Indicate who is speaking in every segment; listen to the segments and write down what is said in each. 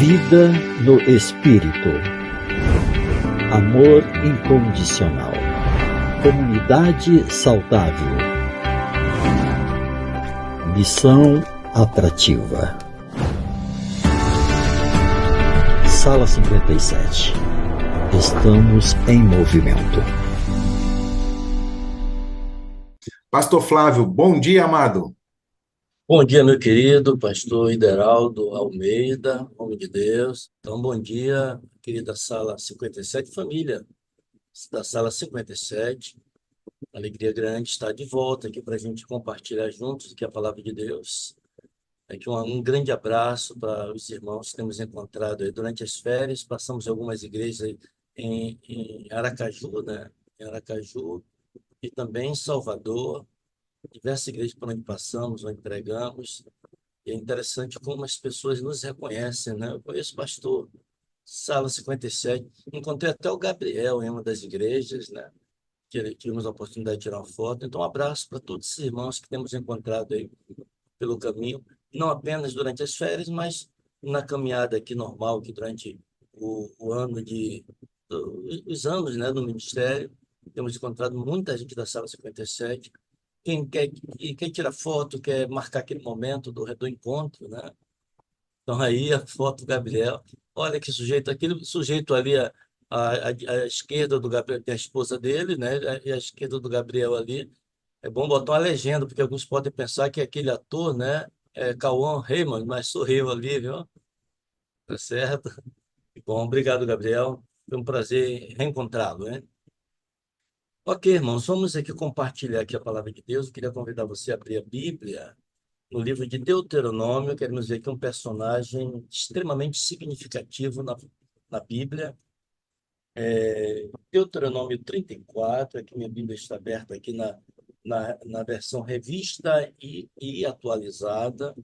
Speaker 1: Vida no Espírito. Amor incondicional. Comunidade saudável. Missão atrativa. Sala 57. Estamos em movimento.
Speaker 2: Pastor Flávio, bom dia, amado.
Speaker 3: Bom dia, meu querido pastor Ideraldo Almeida, homem de Deus. Então, bom dia, querida Sala 57, família da Sala 57. Alegria grande estar de volta aqui para a gente compartilhar juntos aqui a palavra de Deus. Aqui um grande abraço para os irmãos que temos encontrado aí durante as férias. Passamos em algumas igrejas aí em Aracaju, né? Em Aracaju e também em Salvador. Diversas igrejas por onde passamos, onde pregamos. E é interessante como as pessoas nos reconhecem, né? Eu conheço o pastor, Sala 57. Encontrei até o Gabriel em uma das igrejas, né? Tivemos a oportunidade de tirar uma foto. Então, um abraço para todos os irmãos que temos encontrado aí pelo caminho, não apenas durante as férias, mas na caminhada aqui normal, aqui durante o ano os anos, né, no ministério. Temos encontrado muita gente da Sala 57. Quem quer tirar foto, quer marcar aquele momento do encontro, né? Então, aí a foto do Gabriel. Olha que sujeito, aquele sujeito ali, à esquerda do Gabriel, que é a esposa dele, né? E à esquerda do Gabriel ali. É bom botar uma legenda, porque alguns podem pensar que aquele ator, né? É Cauã Raymond, mas sou eu ali, viu? Tá certo? Bom, obrigado, Gabriel. Foi um prazer reencontrá-lo, né? Ok, irmãos, vamos aqui compartilhar aqui a palavra de Deus. Eu queria convidar você a abrir a Bíblia no livro de Deuteronômio. Queremos ver aqui um personagem extremamente significativo na Bíblia. Deuteronômio 34, aqui minha Bíblia está aberta aqui na versão revista e atualizada.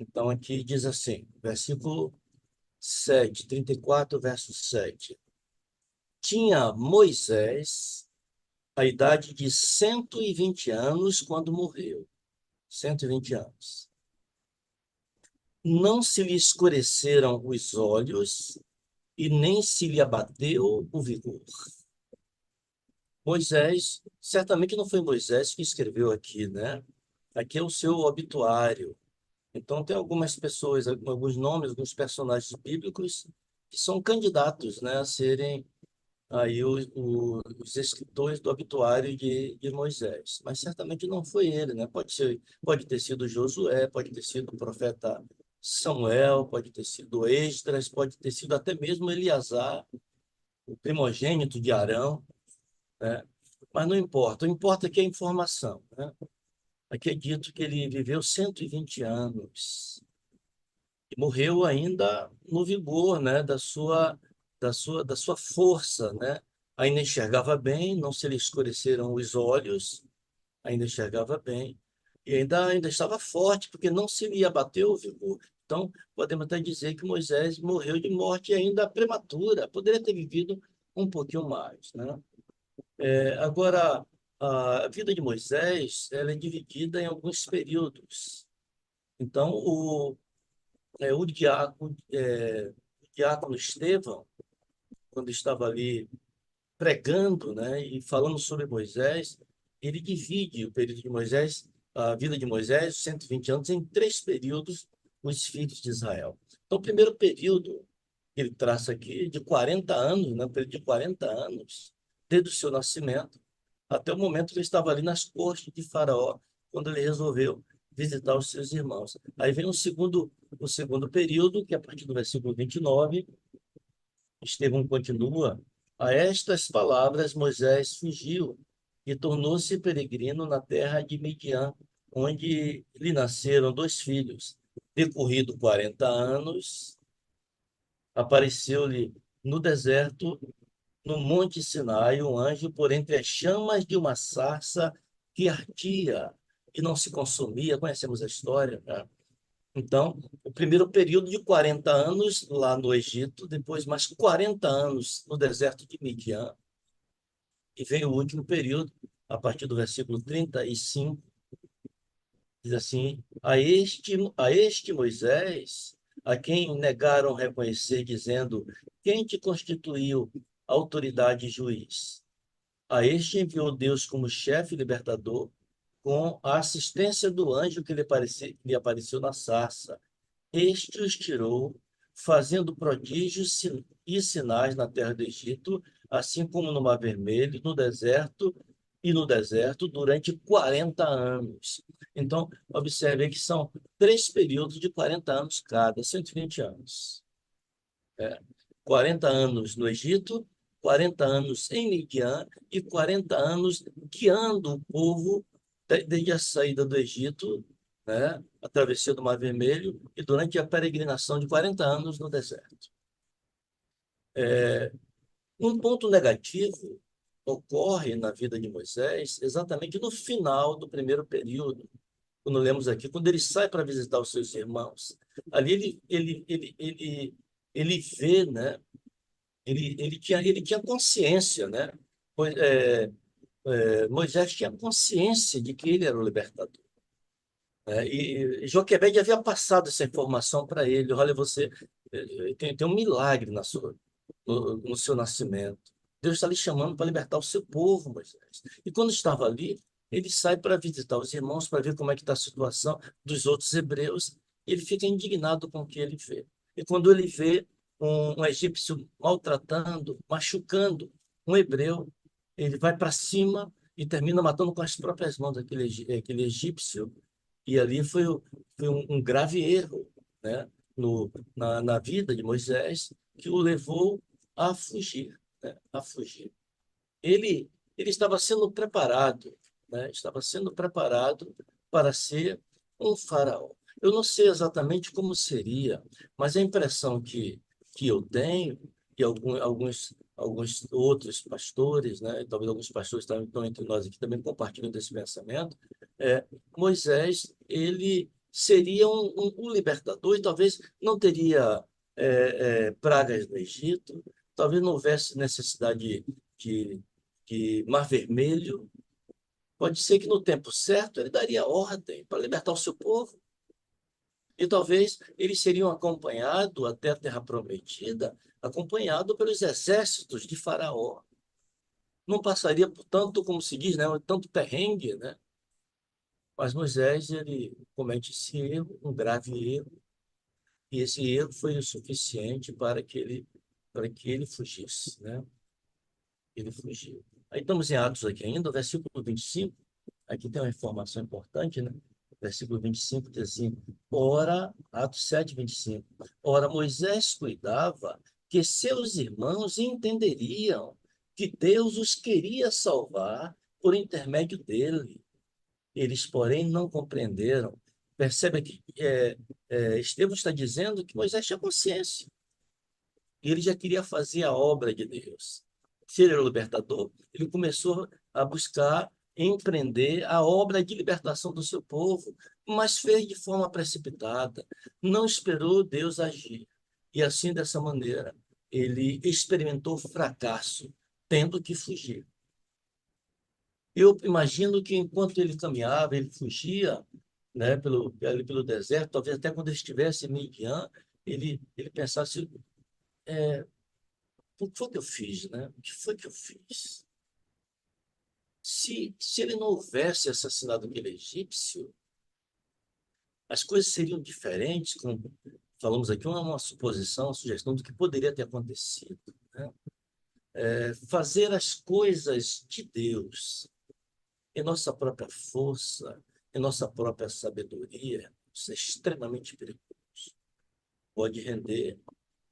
Speaker 3: Então, aqui diz assim, versículo 7, 34, verso 7. Tinha Moisés a idade de 120 anos quando morreu. 120 anos. Não se lhe escureceram os olhos e nem se lhe abateu o vigor. Moisés, certamente não foi Moisés que escreveu aqui, né? Aqui é o seu obituário. Então, tem algumas pessoas, alguns nomes, alguns personagens bíblicos que são candidatos, né, a serem aí os escritores do obituário de Moisés. Mas certamente não foi ele, né? Pode ter sido Josué, pode ter sido o profeta Samuel, pode ter sido Esdras, pode ter sido até mesmo Eleazar, o primogênito de Arão, né? Mas não importa, o que importa é que é a informação, né? Aqui é dito que ele viveu 120 anos e morreu ainda no vigor, né, da sua força, né? Ainda enxergava bem, não se lhe escureceram os olhos, ainda enxergava bem e ainda estava forte, porque não se lhe abateu o vigor. Então, podemos até dizer que Moisés morreu de morte ainda prematura, poderia ter vivido um pouquinho mais, né? Agora, a vida de Moisés, ela é dividida em alguns períodos. Então, o diácono Estevão, quando estava ali pregando, né, e falando sobre Moisés, ele divide o período de Moisés, a vida de Moisés, os 120 anos, em três períodos, os filhos de Israel. Então, o primeiro período que ele traça aqui, de 40 anos, né, um período de 40 anos, desde o seu nascimento, até o momento que ele estava ali nas cortes de Faraó, quando ele resolveu visitar os seus irmãos. Aí vem o segundo período, que é a partir do versículo 29, Estevão continua: a estas palavras Moisés fugiu e tornou-se peregrino na terra de Midian, onde lhe nasceram dois filhos. Decorrido 40 anos, apareceu-lhe no deserto, no monte Sinai, um anjo por entre as chamas de uma sarça que ardia e não se consumia. Conhecemos a história, né? Então, o primeiro período de 40 anos lá no Egito, depois mais 40 anos no deserto de Midian, e vem o último período, a partir do versículo 35, diz assim: a este Moisés a quem negaram reconhecer, dizendo: quem te constituiu autoridade e juiz? A este enviou Deus como chefe e libertador, com a assistência do anjo que lhe apareceu na sarça. Este os tirou, fazendo prodígios e sinais na terra do Egito, assim como no Mar Vermelho, no deserto, durante 40 anos. Então, observe que são 3 períodos de 40 anos cada, 120 anos. 40 anos no Egito, 40 anos em Midian e 40 anos guiando o povo desde a saída do Egito, né, a travessia do Mar Vermelho e durante a peregrinação de 40 anos no deserto. Um ponto negativo ocorre na vida de Moisés exatamente no final do primeiro período, quando lemos aqui, quando ele sai para visitar os seus irmãos. Ali ele vê, né? Ele tinha consciência, né? Moisés tinha consciência de que ele era o libertador. E Joquebede havia passado essa informação para ele. Olha, você tem um milagre no seu nascimento. Deus está lhe chamando para libertar o seu povo, Moisés. E quando estava ali, ele sai para visitar os irmãos, para ver como é que está a situação dos outros hebreus. E ele fica indignado com o que ele vê. E quando ele vê um egípcio maltratando, machucando um hebreu, ele vai para cima e termina matando com as próprias mãos aquele egípcio. E ali foi um grave erro, né, na vida de Moisés, que o levou a fugir, né, a fugir. Ele estava sendo preparado, né, estava sendo preparado para ser um faraó. Eu não sei exatamente como seria, mas a impressão que eu tenho, e alguns outros pastores, né, talvez alguns pastores estão entre nós aqui também compartilham desse pensamento, Moisés, ele seria um libertador e talvez não teria pragas no Egito, talvez não houvesse necessidade de Mar Vermelho. Pode ser que no tempo certo ele daria ordem para libertar o seu povo. E talvez eles seriam acompanhados até a Terra Prometida, acompanhado pelos exércitos de Faraó. Não passaria por tanto, como se diz, né, tanto perrengue, né? Mas Moisés, ele comete esse erro, um grave erro, e esse erro foi o suficiente para que ele fugisse, né? Ele fugiu. Aí estamos em Atos aqui ainda, versículo 25. Aqui tem uma informação importante, né? Versículo 25 diz assim: ora, Atos 7, 25. Ora, Moisés cuidava que seus irmãos entenderiam que Deus os queria salvar por intermédio dele. Eles, porém, não compreenderam. Percebe que Estevão está dizendo que Moisés tinha consciência. E ele já queria fazer a obra de Deus. Se ele era o libertador, ele começou a buscar empreender a obra de libertação do seu povo, mas fez de forma precipitada. Não esperou Deus agir. E assim, dessa maneira, ele experimentou fracasso, tendo que fugir. Eu imagino que enquanto ele caminhava, ele fugia, né, pelo deserto, talvez até quando ele estivesse em Midian, ele pensasse, o que foi que eu fiz, né? O que foi que eu fiz? Se ele não houvesse assassinado aquele egípcio, as coisas seriam diferentes, como falamos aqui, uma suposição, uma sugestão do que poderia ter acontecido, né? Fazer as coisas de Deus em nossa própria força, em nossa própria sabedoria, isso é extremamente perigoso. Pode render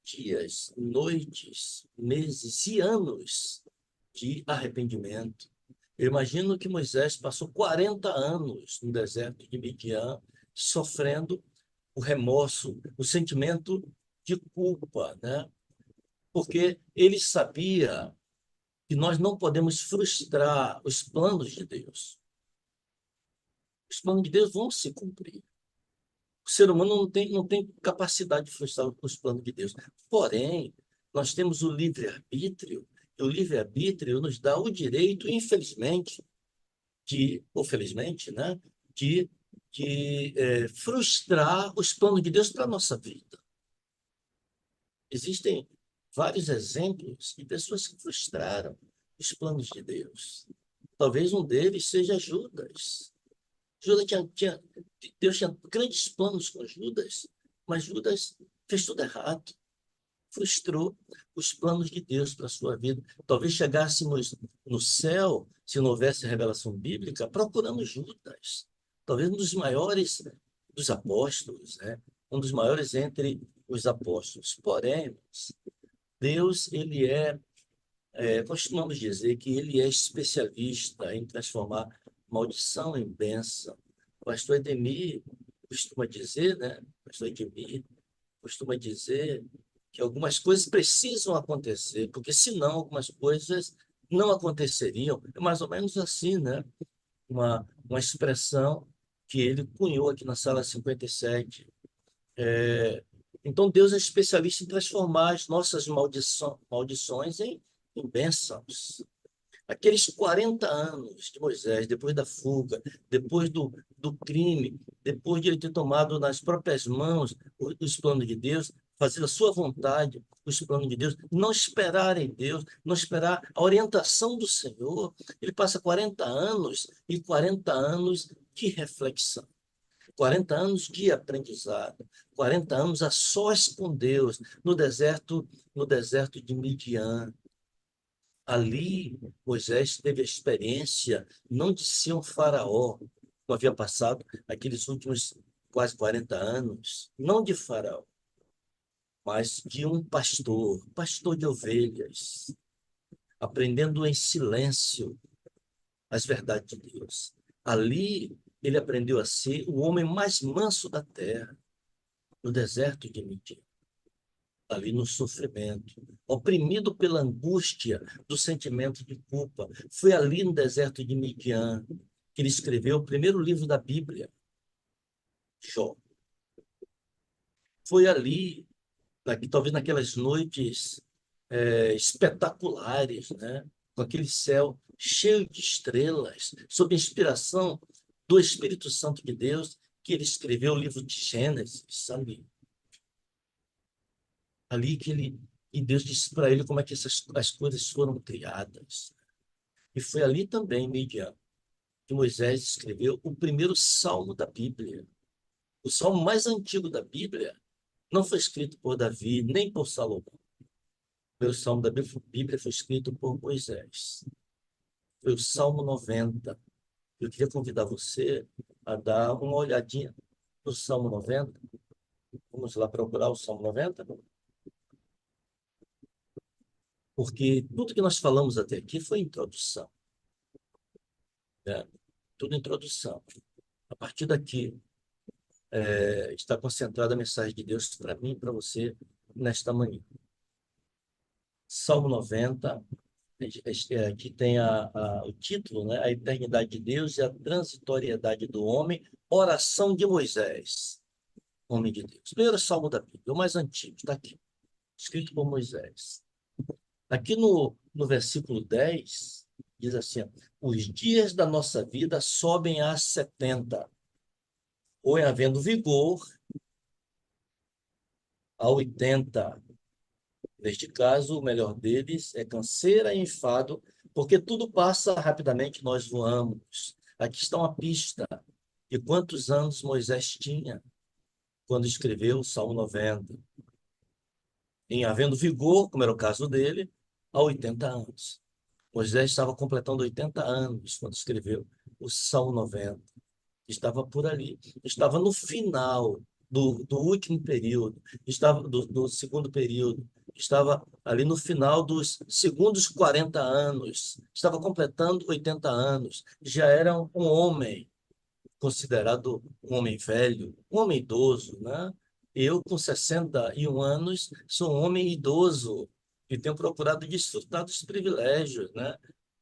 Speaker 3: dias, noites, meses e anos de arrependimento. Eu imagino que Moisés passou 40 anos no deserto de Midian, sofrendo o remorso, o sentimento de culpa, né? Porque ele sabia que nós não podemos frustrar os planos de Deus. Os planos de Deus vão se cumprir. O ser humano não tem capacidade de frustrar os planos de Deus. Porém, nós temos o livre-arbítrio, e o livre-arbítrio nos dá o direito, infelizmente, ou felizmente, né, de frustrar os planos de Deus para a nossa vida. Existem vários exemplos de pessoas que frustraram os planos de Deus. Talvez um deles seja Judas. Judas Deus tinha grandes planos com Judas, mas Judas fez tudo errado. Frustrou os planos de Deus para a sua vida. Talvez chegássemos no céu, se não houvesse revelação bíblica, procurando Judas. Talvez um dos maiores dos apóstolos, né? Um dos maiores entre os apóstolos. Porém, Deus, costumamos dizer que ele é especialista em transformar maldição em bênção. O pastor Edemir costuma dizer, né? O pastor Edemir costuma dizer que algumas coisas precisam acontecer, porque senão algumas coisas não aconteceriam. É mais ou menos assim, né? Uma expressão que ele cunhou aqui na sala 57. Então, Deus é especialista em transformar as nossas maldições em bênçãos. Aqueles 40 anos de Moisés, depois da fuga, depois do crime, depois de ele ter tomado nas próprias mãos os planos de Deus, fazer a sua vontade, os planos de Deus, não esperar em Deus, não esperar a orientação do Senhor. Ele passa 40 anos e 40 anos de reflexão. 40 anos de aprendizado, 40 anos a sós com Deus, no deserto de Midian. Ali, Moisés teve a experiência não de ser um faraó, como havia passado aqueles últimos quase 40 anos, não de faraó, mas de um pastor de ovelhas, aprendendo em silêncio as verdades de Deus. Ali, ele aprendeu a ser o homem mais manso da terra, no deserto de Midian, ali no sofrimento, oprimido pela angústia do sentimento de culpa. Foi ali no deserto de Midian que ele escreveu o primeiro livro da Bíblia, Jó. Foi ali, talvez naquelas noites espetaculares, né? Com aquele céu cheio de estrelas, sob inspiração do Espírito Santo de Deus, que ele escreveu o livro de Gênesis, sabe? Ali e Deus disse para ele como é que as coisas foram criadas. E foi ali também, em Midian, que Moisés escreveu o primeiro salmo da Bíblia. O salmo mais antigo da Bíblia não foi escrito por Davi, nem por Salomão. O primeiro salmo da Bíblia foi escrito por Moisés. Foi o Salmo 90. Eu queria convidar você a dar uma olhadinha no Salmo 90. Vamos lá procurar o Salmo 90? Porque tudo que nós falamos até aqui foi introdução. Né? Tudo introdução. A partir daqui está concentrada a mensagem de Deus para mim e para você nesta manhã. Salmo 90, aqui tem o título, né? A eternidade de Deus e a transitoriedade do homem, oração de Moisés, homem de Deus. Primeiro salmo da Bíblia, o mais antigo, está aqui, escrito por Moisés. Aqui no versículo 10, diz assim: os dias da nossa vida sobem a 70, ou em havendo vigor, a 80. Neste caso, o melhor deles é canseira e enfado, porque tudo passa rapidamente, nós voamos. Aqui está uma pista de quantos anos Moisés tinha quando escreveu o Salmo 90. Em havendo vigor, como era o caso dele, a 80 anos. Moisés estava completando 80 anos quando escreveu o Salmo 90. Estava por ali. Estava no final do último período, estava do segundo período, estava ali no final dos segundos 40 anos, estava completando 80 anos, já era um homem, considerado um homem velho, um homem idoso, né? Eu, com 61 anos, sou um homem idoso e tenho procurado desfrutar dos privilégios, né?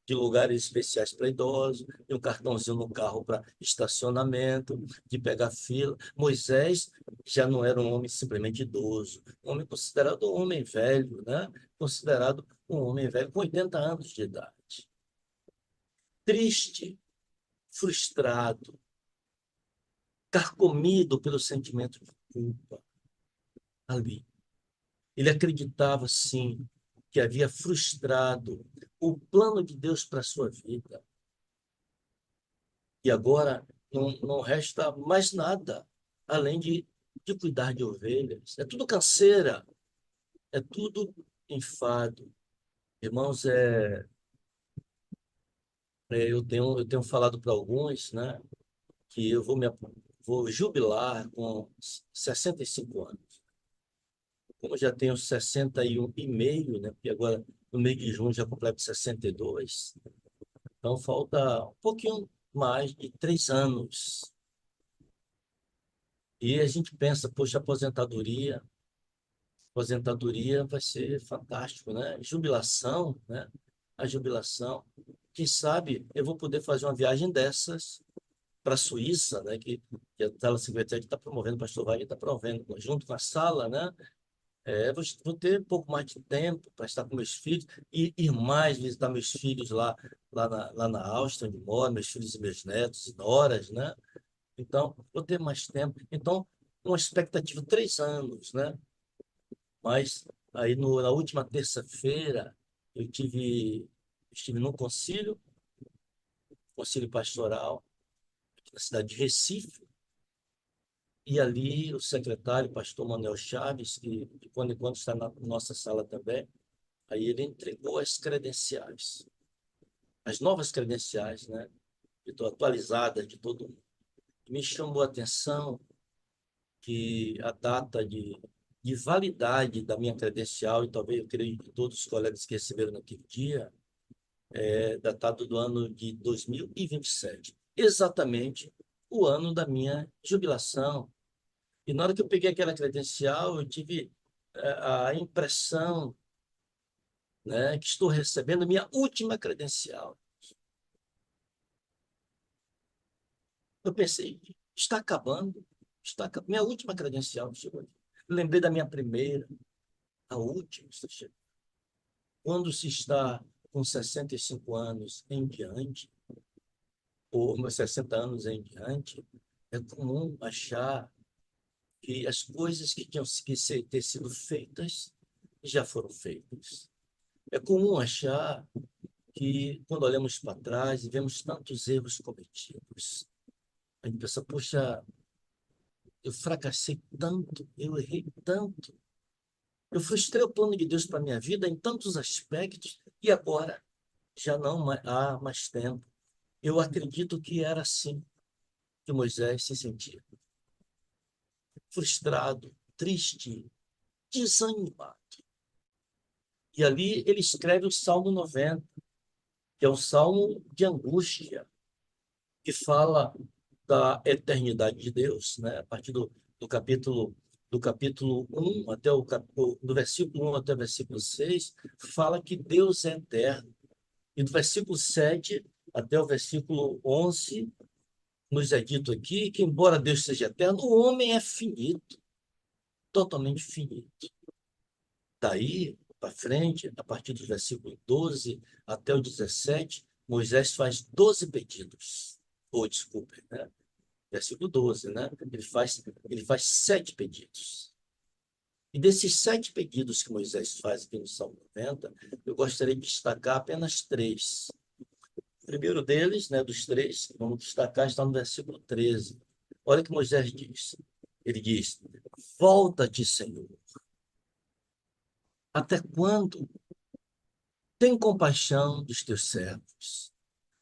Speaker 3: De lugares especiais para idosos, de um cartãozinho no carro para estacionamento, de pegar fila. Moisés já não era um homem simplesmente idoso, um homem considerado um homem velho, né? Considerado um homem velho com 80 anos de idade. Triste, frustrado, carcomido pelo sentimento de culpa. Ali. Ele acreditava, sim, que havia frustrado o plano de Deus para a sua vida. E agora não resta mais nada além de cuidar de ovelhas. É tudo canseira, é tudo enfado. Irmãos, eu tenho falado para alguns, né, que eu vou jubilar com 65 anos. Como eu já tenho 61 e meio, né, porque agora no mês de junho já completo 62, então falta um pouquinho mais de 3 anos. E a gente pensa, poxa, aposentadoria vai ser fantástico, né? Jubilação, né? A jubilação. Quem sabe eu vou poder fazer uma viagem dessas para a Suíça, né? Que a Sala 57 está promovendo, o pastor Wagner está promovendo, junto com a sala, né? Vou ter um pouco mais de tempo para estar com meus filhos e ir mais visitar meus filhos lá na Áustria, onde moro, meus filhos e meus netos e noras, né? Então, vou ter mais tempo. Então, uma expectativa de 3 anos, né? Mas aí na última terça-feira estive num concílio pastoral aqui na cidade de Recife, e ali o secretário, o pastor Manuel Chaves, que de quando em quando está na nossa sala também, aí ele entregou as credenciais, as novas credenciais, né? Atualizadas de todo mundo. E me chamou a atenção que a data de validade da minha credencial, e talvez eu creio que todos os colegas que receberam naquele dia, é datado do ano de 2027, exatamente o ano da minha jubilação. E na hora que eu peguei aquela credencial, eu tive a impressão, né, que estou recebendo minha última credencial. Eu pensei, está acabando, minha última credencial chegou aqui. Lembrei da minha primeira, a última está chegando. Quando se está com 65 anos em diante, ou 60 anos em diante, é comum achar que as coisas que tinham que ter sido feitas já foram feitas. É comum achar que, quando olhamos para trás e vemos tantos erros cometidos, a gente pensa, poxa, eu fracassei tanto, eu errei tanto, eu frustrei o plano de Deus para a minha vida em tantos aspectos, e agora já não há mais tempo. Eu acredito que era assim que Moisés se sentia. Frustrado, triste, desanimado. E ali ele escreve o Salmo 90, que é um salmo de angústia, que fala da eternidade de Deus, né? A partir do capítulo 1 até do versículo 1 até o versículo 6, fala que Deus é eterno. E do versículo 7 até o versículo 11, nos é dito aqui que, embora Deus seja eterno, o homem é finito, totalmente finito. Daí para frente, a partir do versículo 12 até o 17, Moisés faz 12 pedidos. Ou, desculpe, né? Versículo 12, né? Ele faz 7 pedidos. E desses 7 pedidos que Moisés faz aqui no Salmo 90, eu gostaria de destacar apenas 3. O primeiro deles, né, dos 3, que vamos destacar, está no versículo 13. Olha o que Moisés diz. Ele diz: volta-te, Senhor. Até quando? Tem compaixão dos teus servos.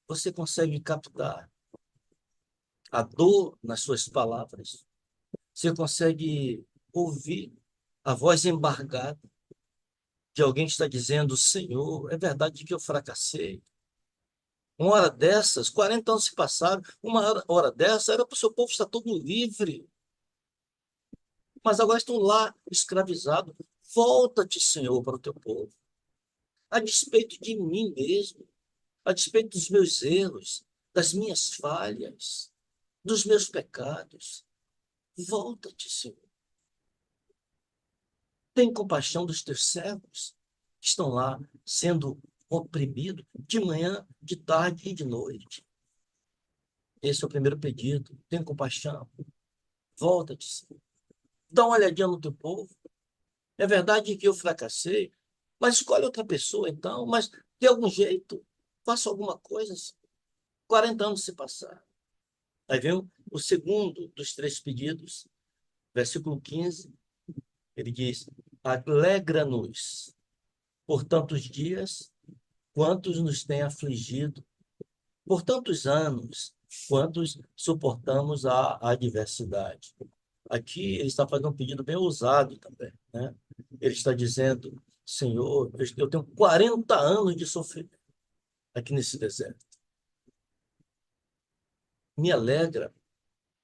Speaker 3: Você consegue captar a dor nas suas palavras? Você consegue ouvir a voz embargada de alguém que está dizendo: Senhor, é verdade que eu fracassei. Uma hora dessas, 40 anos se passaram, uma hora dessa era para o seu povo estar todo livre. Mas agora estão lá escravizados. Volta-te, Senhor, para o teu povo. A despeito de mim mesmo, a despeito dos meus erros, das minhas falhas, dos meus pecados. Volta-te, Senhor. Tem compaixão dos teus servos que estão lá sendo oprimidos de manhã, de tarde e de noite. Esse é o primeiro pedido. Tem compaixão. Volta-te, Senhor. Dá uma olhadinha no teu povo. É verdade que eu fracassei, mas escolhe outra pessoa, então. Mas, de algum jeito, faça alguma coisa. 40 anos se passaram. Aí vem o segundo dos três pedidos, versículo 15. Ele diz: alegra-nos por tantos dias, quantos nos têm afligido, por tantos anos, quantos suportamos a adversidade. Aqui ele está fazendo um pedido bem ousado também, né? Ele está dizendo: Senhor, eu tenho 40 anos de sofrimento aqui nesse deserto. Me alegra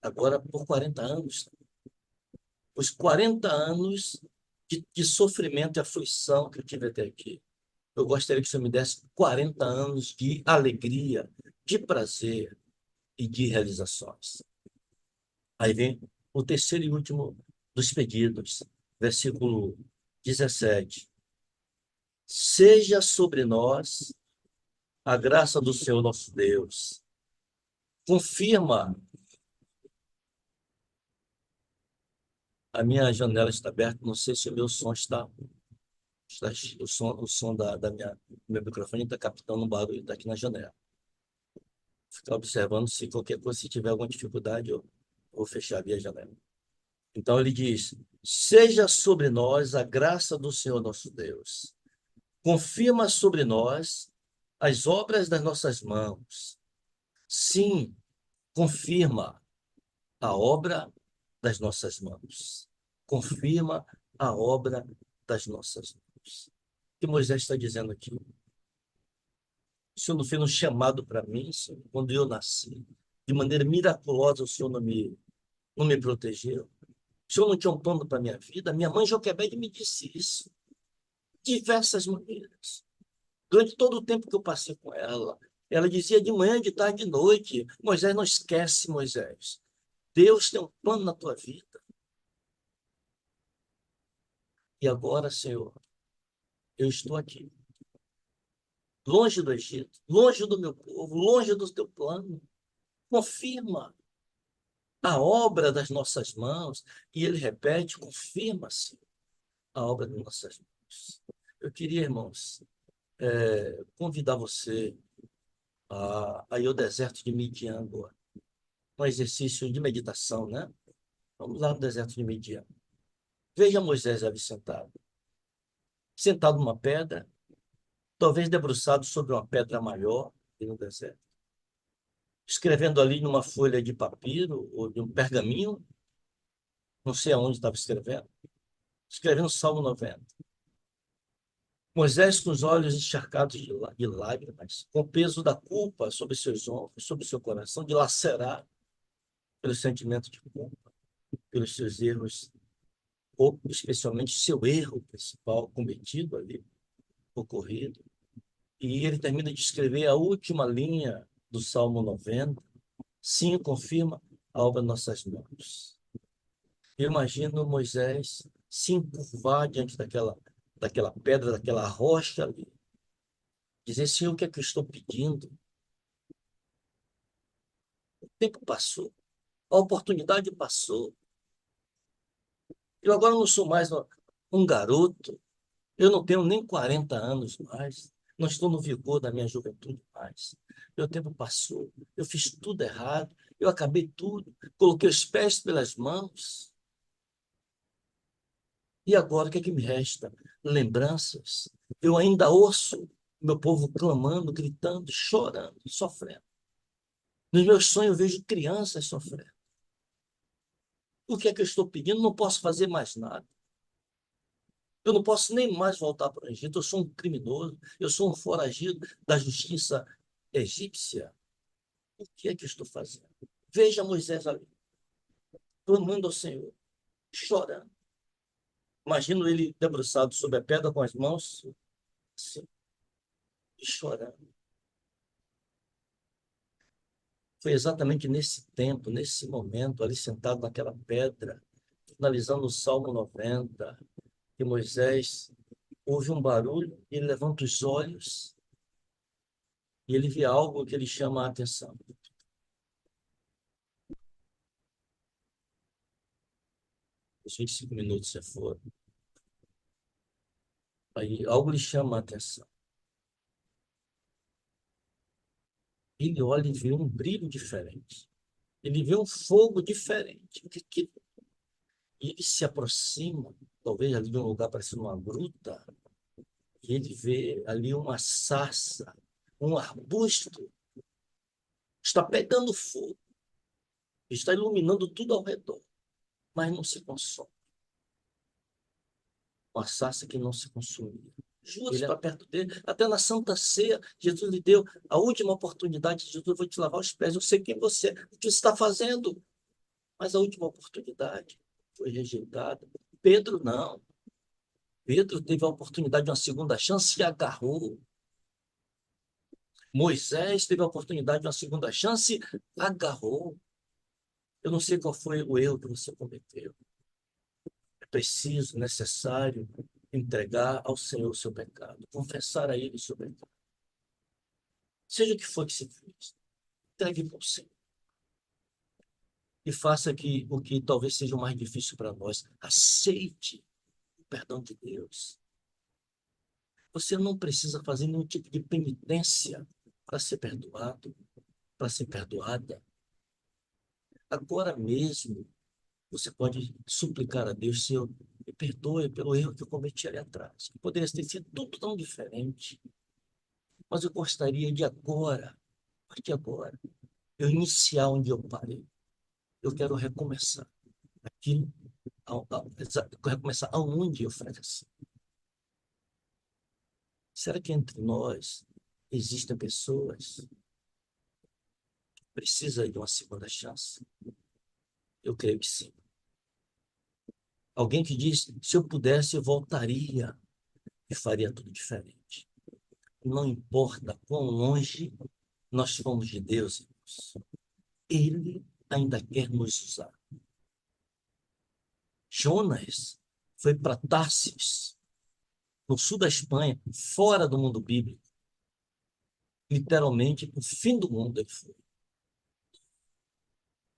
Speaker 3: agora por 40 anos. Os 40 anos de sofrimento e aflição que eu tive até aqui. Eu gostaria que o Senhor me desse 40 anos de alegria, de prazer e de realizações. Aí vem o terceiro e último dos pedidos, versículo 17. Seja sobre nós a graça do Senhor nosso Deus. Confirma. A minha janela está aberta, não sei se o meu som o som do meu microfone está captando um barulho daqui na janela. Ficar observando se qualquer coisa, se tiver alguma dificuldade, eu vou fechar a minha janela. Então ele diz: seja sobre nós a graça do Senhor nosso Deus. Confirma sobre nós as obras das nossas mãos. Sim, confirma a obra das nossas mãos. Confirma a obra das nossas mãos. O que Moisés está dizendo aqui? O Senhor não fez um chamado para mim, Senhor, quando eu nasci. De maneira miraculosa, o Senhor não me protegeu. O Senhor não tinha um plano para a minha vida. Minha mãe Joquebede me disse isso. Diversas maneiras. Durante todo o tempo que eu passei com ela, ela dizia de manhã, de tarde, de noite: Moisés, não esquece, Moisés. Deus tem um plano na tua vida. E agora, Senhor, eu estou aqui, longe do Egito, longe do meu povo, longe do teu plano. Confirma a obra das nossas mãos. E ele repete: confirma-se a obra das nossas mãos. Eu queria, irmãos, convidar você a ir ao deserto de Midian agora. Um exercício de meditação, né? Vamos lá no deserto de Midian. Veja Moisés ali sentado numa pedra, talvez debruçado sobre uma pedra maior no deserto, escrevendo ali numa folha de papiro ou de um pergaminho, não sei aonde estava escrevendo o Salmo 90. Moisés com os olhos encharcados de lágrimas, com o peso da culpa sobre seus ombros, sobre seu coração, dilacerado pelo sentimento de culpa, pelos seus erros, ou especialmente seu erro principal cometido ali, ocorrido. E ele termina de escrever a última linha do Salmo 90. Sim, confirma a obra de nossas mãos. Eu imagino Moisés se encurvar diante daquela pedra, daquela rocha ali. Dizer: Senhor, o que é que eu estou pedindo? O tempo passou, a oportunidade passou. Eu agora não sou mais um garoto, eu não tenho nem 40 anos mais, não estou no vigor da minha juventude mais. Meu tempo passou, eu fiz tudo errado, eu acabei tudo, coloquei os pés pelas mãos. E agora o que é que me resta? Lembranças. Eu ainda ouço meu povo clamando, gritando, chorando, sofrendo. Nos meus sonhos eu vejo crianças sofrendo. O que é que eu estou pedindo? Não posso fazer mais nada. Eu não posso nem mais voltar para o Egito. Eu sou um criminoso. Eu sou um foragido da justiça egípcia. O que é que eu estou fazendo? Veja Moisés ali, clamando ao Senhor, chorando. Imagino ele debruçado sobre a pedra com as mãos, assim, e chorando. Foi exatamente nesse tempo, nesse momento, ali sentado naquela pedra, finalizando o Salmo 90, que Moisés ouve um barulho, ele levanta os olhos e ele vê algo que ele chama a atenção. Os 25 minutos já foram. Aí algo lhe chama a atenção. Ele olha e vê um brilho diferente. Ele vê um fogo diferente. E ele se aproxima, talvez ali de um lugar parecendo uma gruta, e ele vê ali uma sarça, um arbusto, está pegando fogo, está iluminando tudo ao redor, mas não se consome. Uma sarça que não se consumia. Juro, está perto dele. Até na Santa Ceia, Jesus lhe deu a última oportunidade. Jesus, eu vou te lavar os pés. Eu sei quem você é, o que você está fazendo. Mas a última oportunidade foi rejeitada. Pedro, não. Pedro teve a oportunidade de uma segunda chance e agarrou. Moisés teve a oportunidade de uma segunda chance, agarrou. Eu não sei qual foi o erro que você cometeu. É preciso, necessário, entregar ao Senhor o seu pecado, confessar a Ele o seu pecado. Seja o que for que se fez, entregue para o Senhor. E faça o que talvez seja o mais difícil para nós. Aceite o perdão de Deus. Você não precisa fazer nenhum tipo de penitência para ser perdoado, para ser perdoada. Agora mesmo, você pode suplicar a Deus, Senhor, me perdoe pelo erro que eu cometi ali atrás. Poderia ter sido tudo tão diferente. Mas eu gostaria de agora, a partir de agora, eu iniciar onde eu parei. Eu quero recomeçar aquilo, recomeçar aonde eu fracassei. Será que entre nós existem pessoas que precisam de uma segunda chance? Eu creio que sim. Alguém que diz, se eu pudesse, eu voltaria e faria tudo diferente. Não importa quão longe nós fomos de Deus, irmãos, Ele ainda quer nos usar. Jonas foi para Tarsis, no sul da Espanha, fora do mundo bíblico. Literalmente, o fim do mundo ele foi.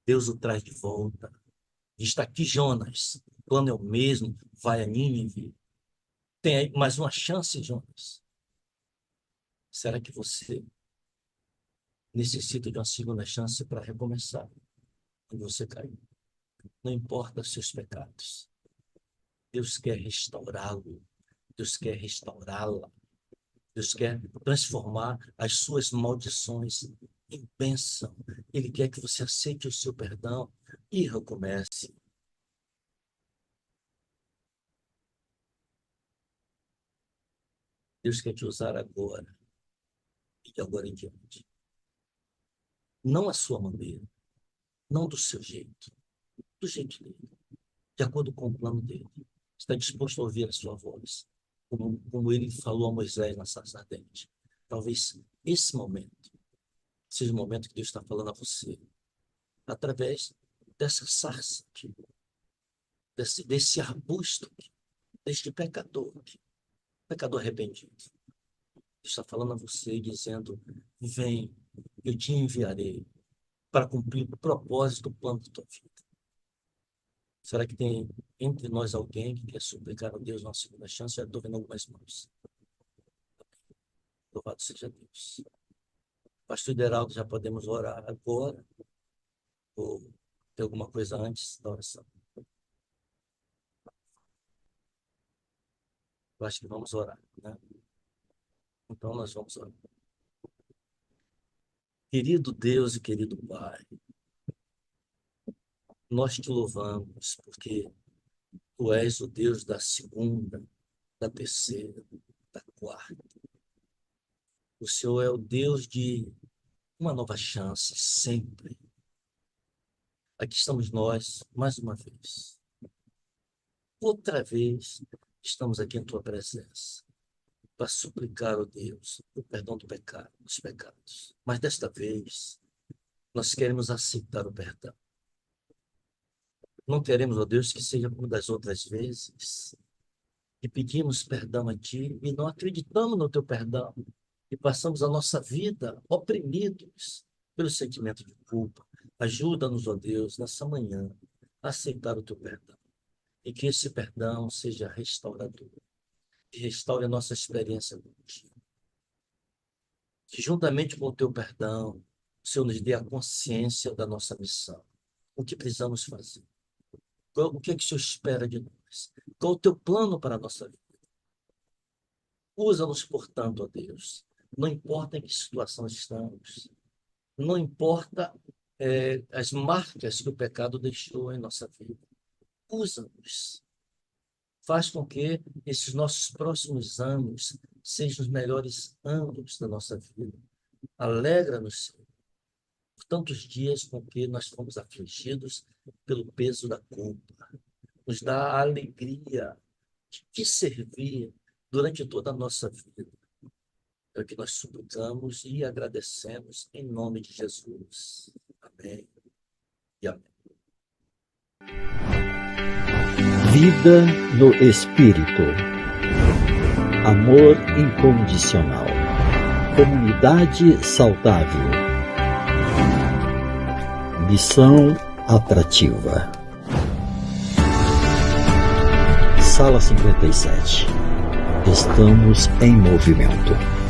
Speaker 3: Deus o traz de volta. Está aqui Jonas, o plano é o mesmo, vai a Nínive. Tem aí mais uma chance, Jonas. Será que você necessita de uma segunda chance para recomeçar onde você caiu? Não importa os seus pecados. Deus quer restaurá-lo. Deus quer restaurá-la. Deus quer transformar as suas maldições em bênção. Ele quer que você aceite o seu perdão e recomece. Deus quer te usar agora e de agora em diante. Não a sua maneira, não do seu jeito, do jeito dele, de acordo com o plano dele. Está disposto a ouvir a sua voz, como ele falou a Moisés na sarça ardente. Talvez esse momento seja o momento que Deus está falando a você, através dessa sarça aqui, desse arbusto aqui, deste pecador aqui, pecador arrependido. Deus está falando a você, dizendo, vem, eu te enviarei para cumprir o propósito do plano da tua vida. Será que tem entre nós alguém que quer suplicar a Deus uma segunda chance? Já estou vendo algumas mãos. Louvado seja Deus. Pastor Hideraldo, já podemos orar agora? Ou tem alguma coisa antes da oração? Eu acho que vamos orar, né? Então nós vamos orar. Querido Deus e querido Pai, nós te louvamos porque tu és o Deus da segunda, da terceira, da quarta. O Senhor é o Deus de uma nova chance, sempre. Aqui estamos nós, mais uma vez. Outra vez, estamos aqui em tua presença para suplicar, ó Deus, o perdão do pecado, dos pecados. Mas desta vez, nós queremos aceitar o perdão. Não queremos, ó Deus, que seja como das outras vezes, que pedimos perdão a Ti e não acreditamos no Teu perdão e passamos a nossa vida oprimidos pelo sentimento de culpa. Ajuda-nos, ó Deus, nessa manhã, a aceitar o Teu perdão e que esse perdão seja restaurador. que restaure a nossa experiência contigo. Que juntamente com o teu perdão, o Senhor nos dê a consciência da nossa missão. O que precisamos fazer. O que é que o Senhor espera de nós? Qual o teu plano para a nossa vida? Usa-nos, portanto, ó Deus. Não importa em que situação estamos. Não importa as marcas que o pecado deixou em nossa vida. Usa-nos. Faz com que esses nossos próximos anos sejam os melhores anos da nossa vida. Alegra-nos, Senhor, por tantos dias com que nós fomos afligidos pelo peso da culpa. Nos dá a alegria de te servir durante toda a nossa vida. É o que nós suplicamos e agradecemos em nome de Jesus. Amém e amém.
Speaker 1: Vida no Espírito. Amor incondicional. Comunidade saudável. Missão atrativa. Sala 57. Estamos em movimento.